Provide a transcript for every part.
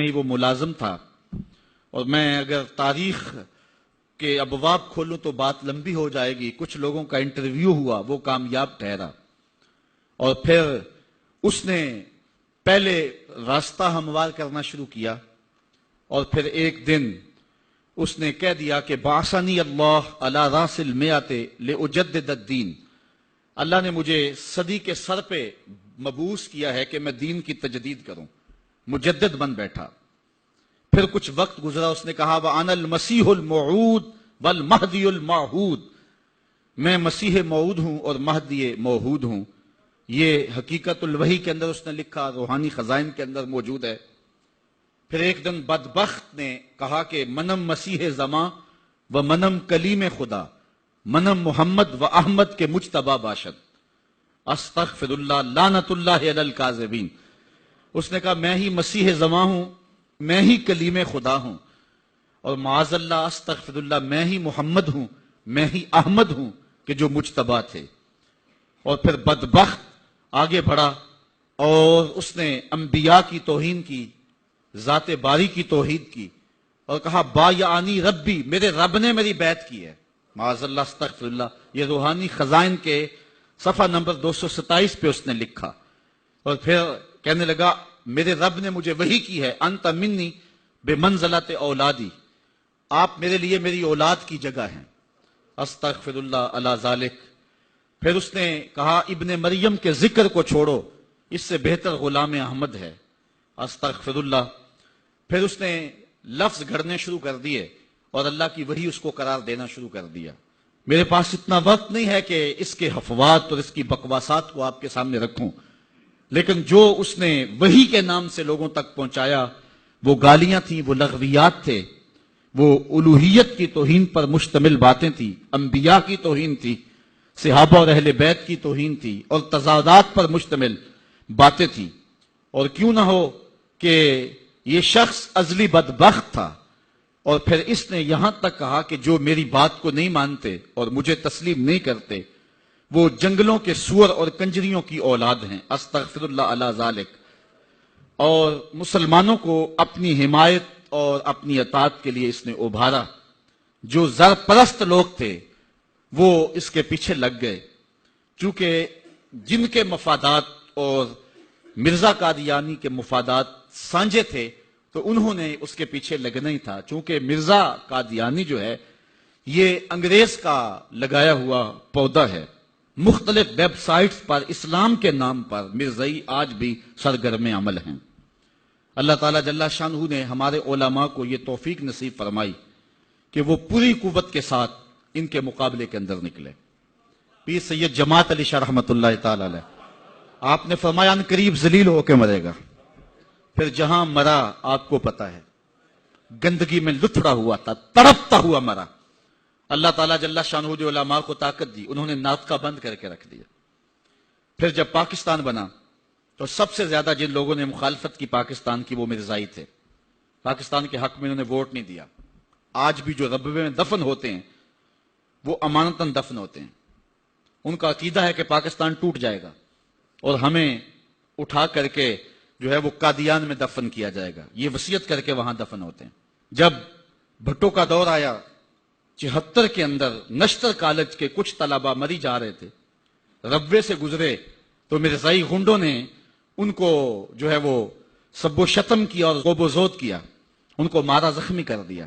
ہی وہ ملازم تھا، اور میں اگر تاریخ کے ابواب کھولوں تو بات لمبی ہو جائے گی. کچھ لوگوں کا انٹرویو ہوا، وہ کامیاب ٹھہرا، اور پھر اس نے پہلے راستہ ہموار کرنا شروع کیا، اور پھر ایک دن اس نے کہہ دیا کہ بعثنی اللہ علی راس المئۃ لأجدد الدین، اللہ نے مجھے صدی کے سر پہ مبعوث کیا ہے کہ میں دین کی تجدید کروں. مجدد بن بیٹھا. پھر کچھ وقت گزرا، اس نے کہا وَأَنَا الْمَسِيحُ الْمَوْعُودُ وَالْمَهْدِيُ الْمَوْعُودُ، میں مسیح موعود ہوں اور مہدی موعود ہوں. یہ حقیقت الوحی کے اندر اس نے لکھا، روحانی خزائن کے اندر موجود ہے. پھر ایک دن بدبخت نے کہا کہ منم مسیح زماں و منم کلیم خدا، منم محمد و احمد کے مجتبی باشد، استغفر اللہ لعنت اللہ علی الکاذبین. اس نے کہا میں ہی مسیح زماں ہوں، میں ہی کلیم خدا ہوں، اور معاذ اللہ استغفر اللہ میں ہی محمد ہوں، میں ہی احمد ہوں کہ جو مجتبی تھے. اور پھر بدبخت آگے بڑھا اور اس نے انبیاء کی توہین کی، ذات باری کی توحید کی، اور کہا بایعنی ربی، میرے رب نے میری بیعت کی ہے. معاذ اللہ استغفر اللہ. یہ روحانی خزائن کے صفحہ نمبر 227 پہ اس نے لکھا. اور پھر کہنے لگا میرے رب نے مجھے وحی کی ہے، انت منی بمنزلت اولادی، آپ میرے لیے میری اولاد کی جگہ ہیں. استغفر اللہ علی ذالک. پھر اس نے کہا ابن مریم کے ذکر کو چھوڑو، اس سے بہتر غلام احمد ہے. استغفر اللہ. پھر اس نے لفظ گھڑنے شروع کر دیے اور اللہ کی وحی اس کو قرار دینا شروع کر دیا. میرے پاس اتنا وقت نہیں ہے کہ اس کے حفوات اور اس کی بکواسات کو آپ کے سامنے رکھوں، لیکن جو اس نے وحی کے نام سے لوگوں تک پہنچایا وہ گالیاں تھیں، وہ لغویات تھے، وہ الوہیت کی توہین پر مشتمل باتیں تھیں، انبیاء کی توہین تھی، صحابہ اور اہل بیت کی توہین تھی، اور تضادات پر مشتمل باتیں تھیں. اور کیوں نہ ہو کہ یہ شخص ازلی بدبخت تھا، اور پھر اس نے یہاں تک کہا کہ جو میری بات کو نہیں مانتے اور مجھے تسلیم نہیں کرتے وہ جنگلوں کے سور اور کنجریوں کی اولاد ہیں. استغفر اللہ علی ذالک. اور مسلمانوں کو اپنی حمایت اور اپنی اطاعت کے لیے اس نے ابھارا. جو زر پرست لوگ تھے وہ اس کے پیچھے لگ گئے، چونکہ جن کے مفادات اور مرزا قادیانی کے مفادات سانجے تھے تو انہوں نے اس کے پیچھے لگنا ہی تھا. چونکہ مرزا قادیانی جو ہے یہ انگریز کا لگایا ہوا پودا ہے. مختلف ویب سائٹس پر اسلام کے نام پر مرزائی آج بھی سرگرم عمل ہیں. اللہ تعالیٰ جل شانہ نے ہمارے علماء کو یہ توفیق نصیب فرمائی کہ وہ پوری قوت کے ساتھ ان کے مقابلے کے اندر نکلے. پیر سید جماعت علی شاہ رحمۃ اللہ تعالی علیہ، آپ نے فرمایا ان قریب ذلیل ہو کے مرے گا. پھر جہاں مرا آپ کو پتا ہے، گندگی میں لتھڑا ہوا تھا، تڑپتا ہوا مرا. اللہ تعالیٰ جل شانہ جو علماء کو طاقت دی انہوں نے ناطقہ بند کر کے رکھ دیا. پھر جب پاکستان بنا تو سب سے زیادہ جن لوگوں نے مخالفت کی پاکستان کی وہ مرزائی تھے. پاکستان کے حق میں انہوں نے ووٹ نہیں دیا. آج بھی جو ربوے میں دفن ہوتے ہیں وہ امانتاً دفن ہوتے ہیں. ان کا عقیدہ ہے کہ پاکستان ٹوٹ جائے گا اور ہمیں اٹھا کر کے جو ہے وہ قادیان میں دفن کیا جائے گا. یہ وصیت کر کے وہاں دفن ہوتے ہیں. جب بھٹو کا دور آیا 74 کے اندر نشتر کالج کے کچھ طلبہ مری جا رہے تھے، ربوے سے گزرے تو مرزائی غنڈوں نے ان کو جو ہے وہ سب و شتم کیا اور غوب و زود کیا، ان کو مارا، زخمی کر دیا.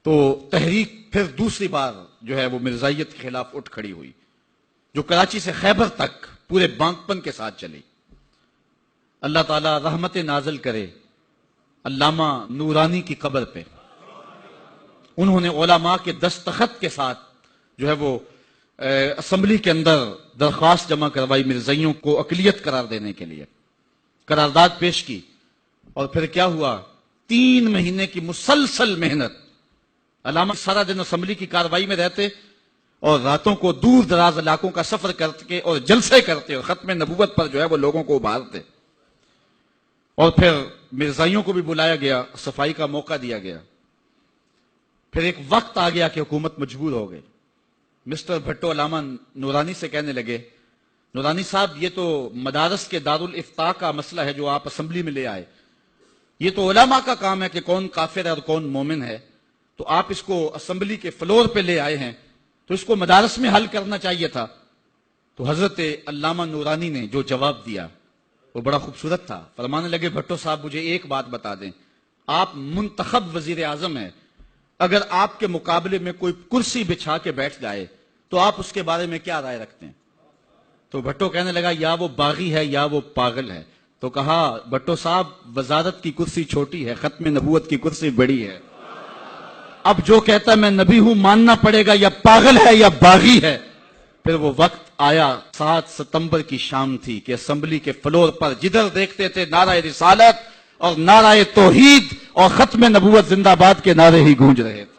تو تحریک پھر دوسری بار جو ہے وہ مرزائیت کے خلاف اٹھ کھڑی ہوئی، جو کراچی سے خیبر تک پورے بانکپن کے ساتھ چلی. اللہ تعالیٰ رحمت نازل کرے علامہ نورانی کی قبر پہ. انہوں نے علماء کے دستخط کے ساتھ جو ہے وہ اسمبلی کے اندر درخواست جمع کروائی مرزائیوں کو اقلیت قرار دینے کے لیے، قرارداد پیش کی. اور پھر کیا ہوا، 3 مہینے کی مسلسل محنت. علامہ سارا دن اسمبلی کی کاروائی میں رہتے اور راتوں کو دور دراز علاقوں کا سفر کرتے اور جلسے کرتے اور ختم نبوت پر جو ہے وہ لوگوں کو ابھارتے. اور پھر مرزائیوں کو بھی بلایا گیا، صفائی کا موقع دیا گیا. پھر ایک وقت آ گیا کہ حکومت مجبور ہو گئی. مسٹر بھٹو علامہ نورانی سے کہنے لگے نورانی صاحب یہ تو مدارس کے دارالافتاء کا مسئلہ ہے جو آپ اسمبلی میں لے آئے، یہ تو علماء کا کام ہے کہ کون کافر ہے اور کون مومن ہے، تو آپ اس کو اسمبلی کے فلور پہ لے آئے ہیں، تو اس کو مدارس میں حل کرنا چاہیے تھا۔ تو حضرت علامہ نورانی نے جو جواب دیا وہ بڑا خوبصورت تھا۔ فرمانے لگے بھٹو صاحب مجھے ایک بات بتا دیں، آپ منتخب وزیر اعظم ہیں، اگر آپ کے مقابلے میں کوئی کرسی بچھا کے بیٹھ جائے تو آپ اس کے بارے میں کیا رائے رکھتے ہیں؟ تو بھٹو کہنے لگا یا وہ باغی ہے یا وہ پاگل ہے۔ تو کہا بھٹو صاحب وزارت کی کرسی چھوٹی ہے، ختم نبوت کی کرسی بڑی ہے، اب جو کہتا ہے میں نبی ہوں ماننا پڑے گا، یا پاگل ہے یا باغی ہے۔ پھر وہ وقت آیا، 7 ستمبر کی شام تھی کہ اسمبلی کے فلور پر جدھر دیکھتے تھے نعرہ رسالت اور نعرہ توحید اور ختم نبوت زندہ باد کے نعرے ہی گونج رہے تھے۔